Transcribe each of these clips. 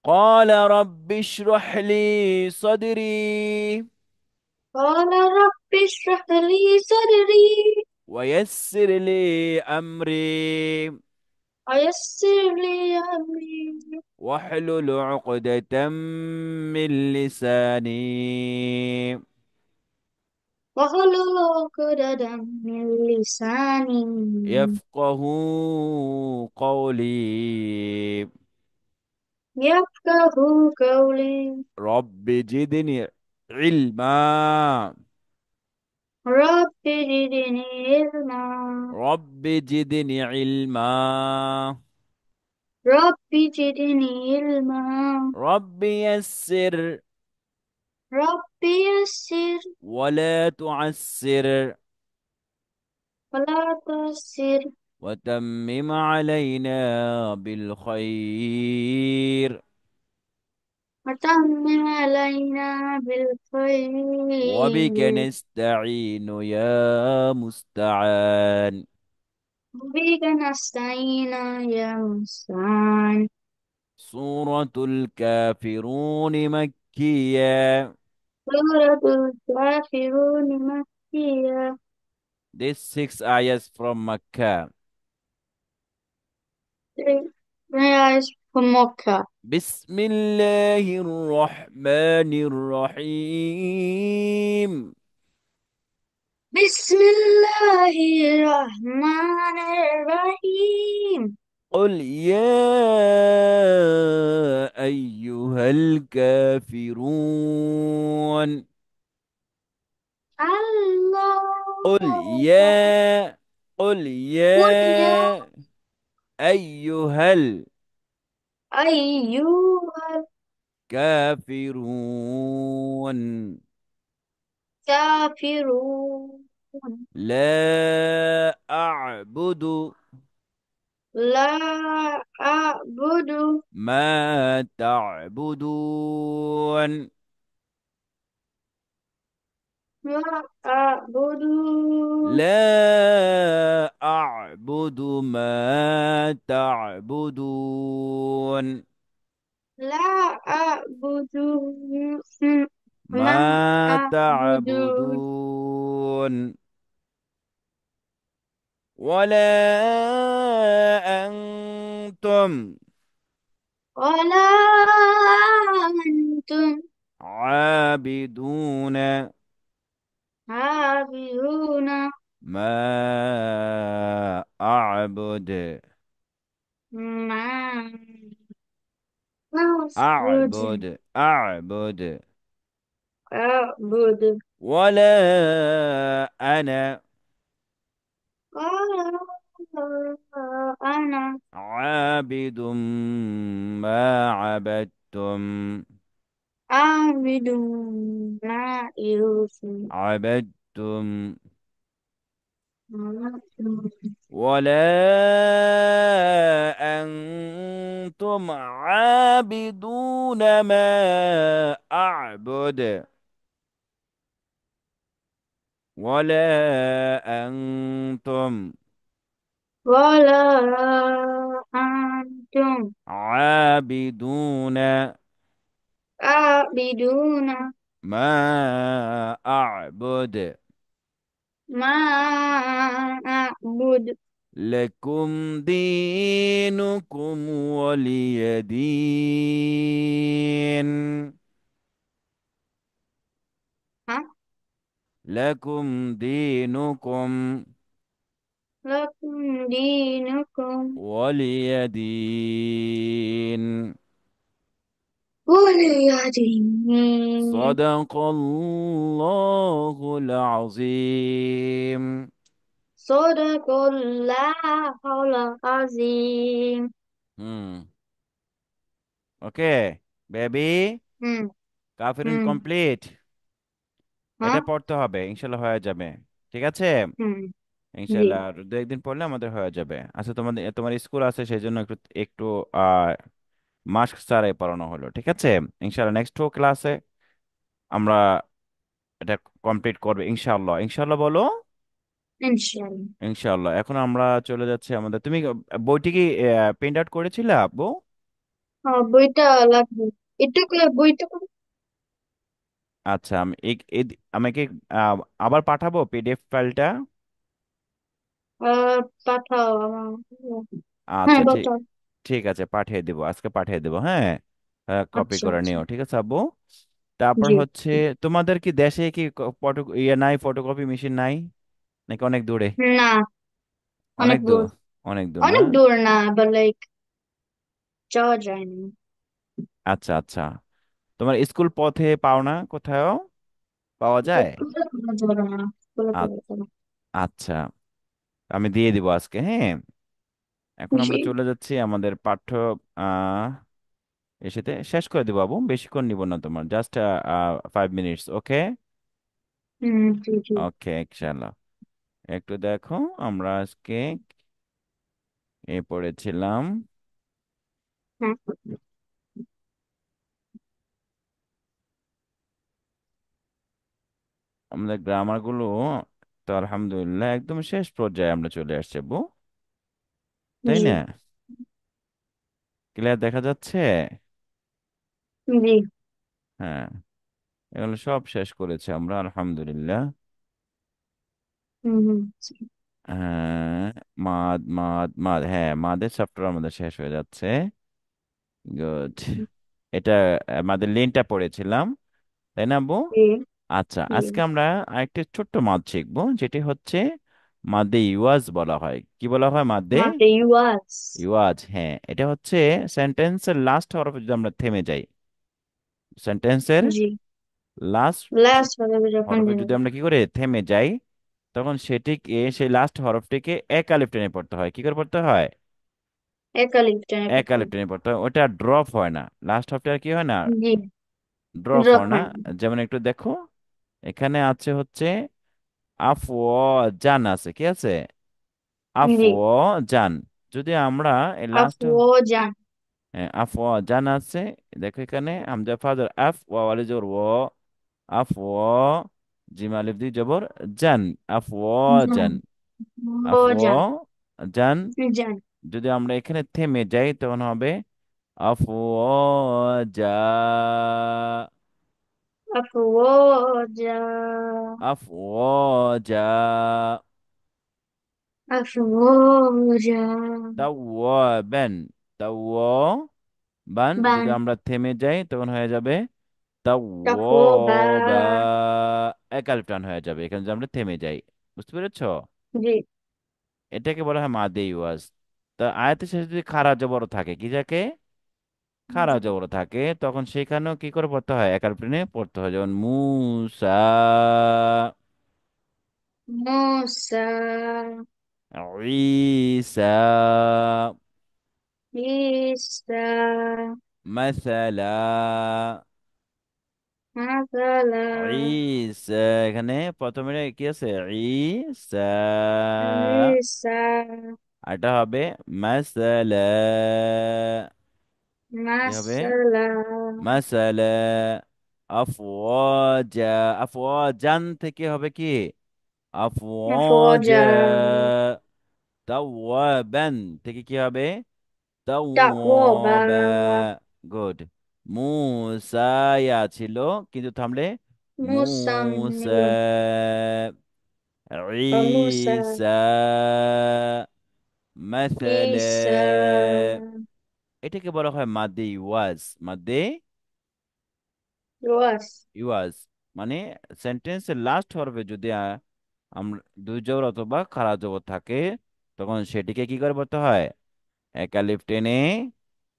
قال رب اشرح لي صدري قال رب اشرح لي صدري ويسر لي أمري ويسر لي أمري واحلل عقدة من لساني واحلل عقدة من لساني يفقه قولي. يفقه قولي. رب زدني علما. رب زدني علما. رب زدني علما. رب زدني علما. رب يسر رب يسر ولا تعسر ولا تسر وتمم علينا بالخير. وتمم علينا وبك بالخير. نستعين يا مستعان. بك نستعين يا مستعان. سورة الكافرون مكية. سورة الكافرون مكية. This six ayahs from Makkah. Ayahs from Makkah. بسم الله الرحمن الرحيم. بسم الله الرحمن الرحيم. قل يا أيها الكافرون. قل الله يا قل قل يا يا أيها أيها الكافرون. الكافرون. لا أعبد لا أعبد ما تعبدون. ما أعبد لا أعبد ما تعبدون. لا أعبد ما ما أعبد تعبدون. ولا أنتم ولا أنتم عابدون عابدون ما أعبد. ما أعبد أعبد. أعبد ولا أنا ولا أنا عابد ما عبدتم. عابد ما يوصي. عبدتم. ولا أنتم عابدون ما أعبد. ولا أنتم ولا أنتم عابدون عابدون ما أعبد. ما أعبد. لكم دينكم ولي دين. ها؟ لكم دينكم لكم دينكم ولي دين. ولي دين. صدق الله العظيم. صدق الله العظيم. Hmm okay baby. Hmm Kafirun hmm complete. এটা হ্যাঁ পড়তে হবে, ইনশাল্লাহ হয়ে যাবে। ঠিক আছে, হুম জি ইনশাল্লাহ আর দু একদিন পড়লে আমাদের হয়ে যাবে। আচ্ছা, তোমার স্কুল আছে সেই জন্য একটু একটু আহ মাস্ক ছাড়াই পড়ানো হলো। ঠিক আছে, ইনশাল্লাহ নেক্সট ক্লাসে আমরা এটা কমপ্লিট করবে ইনশাল্লাহ। ইনশাল্লাহ বলো। ইনশাআল্লাহ। ইনশাল্লাহ। এখন আমরা চলে যাচ্ছি আমাদের, তুমি বইটি কি প্রিন্ট আউট করেছিলে আব্বু? বইটা লাগবে। একটু করে বইটা করে। আচ্ছা, আমাকে আহ, আবার পাঠাবো পিডিএফ ফাইলটা। পাঠাও আমার। হ্যাঁ, আচ্ছা, ঠিক পাঠাও। ঠিক আছে, পাঠিয়ে দেবো, আজকে পাঠিয়ে দেবো, হ্যাঁ। কপি আচ্ছা, করে আচ্ছা। নিও, ঠিক আছে আব্বু। তারপর জি। হচ্ছে, তোমাদের কি দেশে কি ফটো ইয়ে নাই, ফটোকপি মেশিন নাই, নাকি অনেক দূরে? না, অনেক অনেক দূর, দূর। অনেক দূর না? অনেক দূর না, বাট লাইক যাওয়া যায় না। আচ্ছা আচ্ছা, তোমার স্কুল পথে পাও না কোথাও, পাওয়া যায়? স্কুলে যাবে না, স্কুলে আ- যাবে না। আচ্ছা, আমি দিয়ে দিব আজকে, হ্যাঁ। এখন জি। আমরা চলে যাচ্ছি আমাদের পাঠ্য আহ এসেতে শেষ করে দেবো বাবু, বেশিক্ষণ নিব না তোমার, জাস্ট 5 মিনিটস, ওকে? জি, জি। ওকে, ইনশাল্লাহ। একটু দেখো, আমরা আজকে পড়েছিলাম হ্যাঁ। আমাদের গ্রামার গুলো, তো আলহামদুলিল্লাহ একদম শেষ পর্যায়ে আমরা চলে আসছি বউ, তাই জি, না? ক্লিয়ার দেখা যাচ্ছে? জি। হ্যাঁ, এগুলো সব শেষ করেছি আমরা আলহামদুলিল্লাহ। হুম। হ্যাঁ, মাদ মাদ মাদ, হ্যাঁ, মাদের চ্যাপ্টার আমাদের শেষ হয়ে যাচ্ছে। গুড। এটা আমাদের লিনটা পড়েছিলাম, তাই না বউ? জি, আচ্ছা, জি। আজকে আমরা আরেকটি ছোট্ট মাদ শিখবো, যেটি হচ্ছে মাদে ইওয়াজ বলা হয়। কি বলা হয় মাদে মাত্র ইউয়াস। ইওয়াজ? হ্যাঁ, এটা হচ্ছে সেন্টেন্সের লাস্ট হরফে যদি আমরা থেমে যাই, সেন্টেন্সের জি। লাস্ট লাস্ট হবে যখন হরফে জেনে যদি যাবে। আমরা কি করে থেমে যাই, তখন সেটিকে, সেই লাস্ট হরফটিকে এক আলিফ টেনে পড়তে হয়। কি করে পড়তে হয়? একালিপ্টানে এক পড়তে আলিফ হবে। টেনে পড়তে হয়, ওটা ড্রপ হয় না, লাস্ট হরফটা আর কি হয় না, জি। ড্রপ হয় না। যখন। যেমন একটু দেখো, এখানে আছে হচ্ছে আফ ও জান আছে, কি আছে? আফ জি। ও জান। যদি আমরা এই লাস্ট, আপু ও জান। আফ ও জান আছে, দেখো এখানে হামজা ফাজার আফ ওয়া ওয়ালি জবর ও, আফ ও জিম আলিফ দি জবর জান, আফ ও জান। জান, ও আফ ও জান। জান। জান। যদি আমরা এখানে থেমে যাই তখন হবে আফ ও জা, আপু ও জা। আফ ও জা। আপু ও জা। তাওয়াবান, তাওয়াবান। যদি বান। আমরা থেমে যাই তখন হয়ে যাবে তাকো বা। তাওয়াবা, এক আলিফ টান হয়ে যাবে এখানে যদি আমরা থেমে যাই। বুঝতে পেরেছো? জি। এটাকে বলা হয় মাদে ইওয়াজ। তা আয়াতের শেষে যদি খারা জবর থাকে, কি থাকে? খারা জবর থাকে, তখন সেখানেও কি করে পড়তে হয়? এক আলিফ টেনে পড়তে হয়, যেমন মুসা, মুসা। ঈসা, ঈসা। মাসালা, মাসালা। ঈসা। এখানে প্রথমে কি আছে? ঈসা। ঈসা। আর এটা হবে মাসালা, কি হবে? মাসালা। মাসালা। আফওয়াজা, আফওয়াজান থেকে হবে কি? আফওজা। আফওয়াজা। তাওয়াবান থেকে কি হবে? তাকওবা। তাওয়াবা। গুড। মুসা ইয়া ছিল, কিন্তু থামলে মুসা, মুসাম্মিল। মুসা। ঈসা, মাসালা। ঈসা। এটাকে বলা হয় মাদে ইওয়াজ। মাদে রোয়াস। ইওয়াজ মানে সেন্টেন্সের লাস্ট হরফে যদি আমরা দুই জবর অথবা খাড়া জবর থাকে, তখন সেটিকে কি করে পড়তে হয়? এক আলিফ টেনে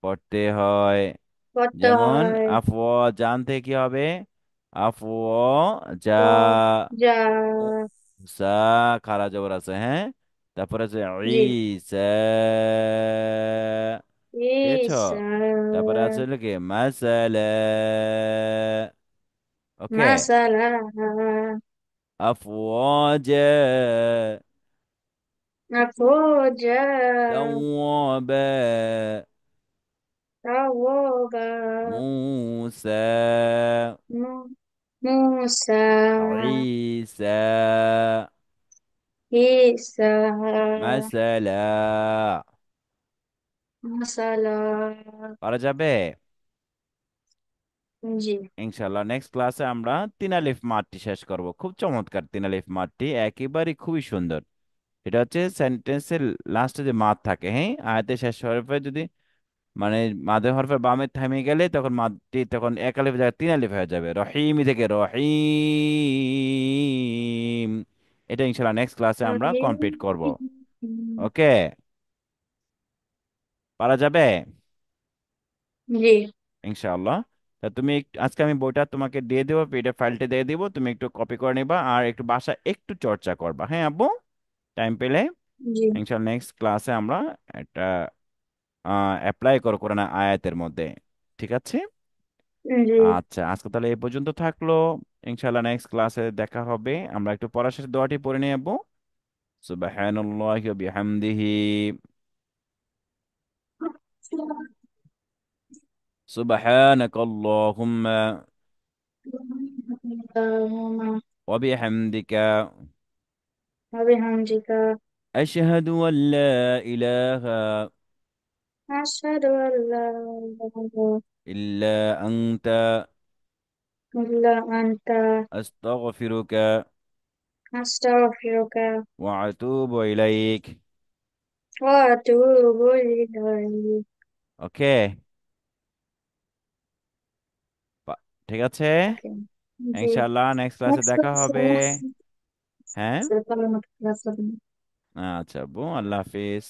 পড়তে হয়। করতে যেমন হয়। আফ ও জান থেকে কি হবে? আফ ও যা, ও যা। সা, খাড়া জবর আছে, হ্যাঁ। তারপরে আছে জি। ঈসা, পেয়েছ? ঈসা। তারপরে আছে কি মাসালা, ওকে। মাসালা। আফওয়াজা, আফওজা। তাওয়াবা, তাওবা। মুসা, মু- মুসা। ঈসা, ঈসা। মাসালা। মশালা। পারা যাবে? জি। ইনশাল্লাহ নেক্সট ক্লাসে আমরা তিন আলিফ মাঠটি শেষ করব। খুব চমৎকার তিন আলিফ মাঠটি, একেবারে খুবই সুন্দর। এটা হচ্ছে সেন্টেন্সের লাস্টে যে মাদ থাকে, হ্যাঁ, আয়াতের শেষ হরফে যদি মানে মাদের হরফে বামে থেমে গেলে তখন মাদটি তখন এক আলিফ জায়গায় তিন আলিফ হয়ে যাবে। রহিমি থেকে রহিম। এটা ইনশাল্লাহ নেক্সট ক্লাসে আমরা কমপ্লিট করব। ওকে, পারা যাবে? জি। ইনশাআল্লাহ। তা তুমি আজকে আমি বইটা তোমাকে দিয়ে দেবো, পিডিএফ ফাইলটা দিয়ে দিব, তুমি একটু কপি করে নিবা আর একটু বাসা একটু চর্চা করবা, হ্যাঁ আব্বু, টাইম পেলে। জি। ইনশাআল্লাহ নেক্সট ক্লাসে আমরা একটা অ্যাপ্লাই করো কোরআন আয়াতের মধ্যে। ঠিক আছে? জি। আচ্ছা, আজকে তাহলে এই পর্যন্ত থাকলো। ইনশাআল্লাহ নেক্সট ক্লাসে দেখা হবে। আমরা একটু পড়ার শেষে দোয়াটি পড়ে নিয়ে যাবো। সুবহানাল্লাহি ওয়া বিহামদিহি, সুবহানাকাল্লাহুম্মা اللهم ওয়া বিহামদিকা وبحمدك আশহাদু আল্লা ইলাহা أشهد أن لا إله ইল্লা আনতা إلا أنت আস্তাগফিরুকা أستغفرك ওয়া আতুবু ইলাইক। وأتوب إليك. ওকে, ঠিক আছে। Okay. জি। ইনশাআল্লাহ নেক্সট ক্লাসে Next দেখা হবে। class. হ্যাঁ, Setelah class. আচ্ছা আব্বু, আল্লাহ হাফিজ।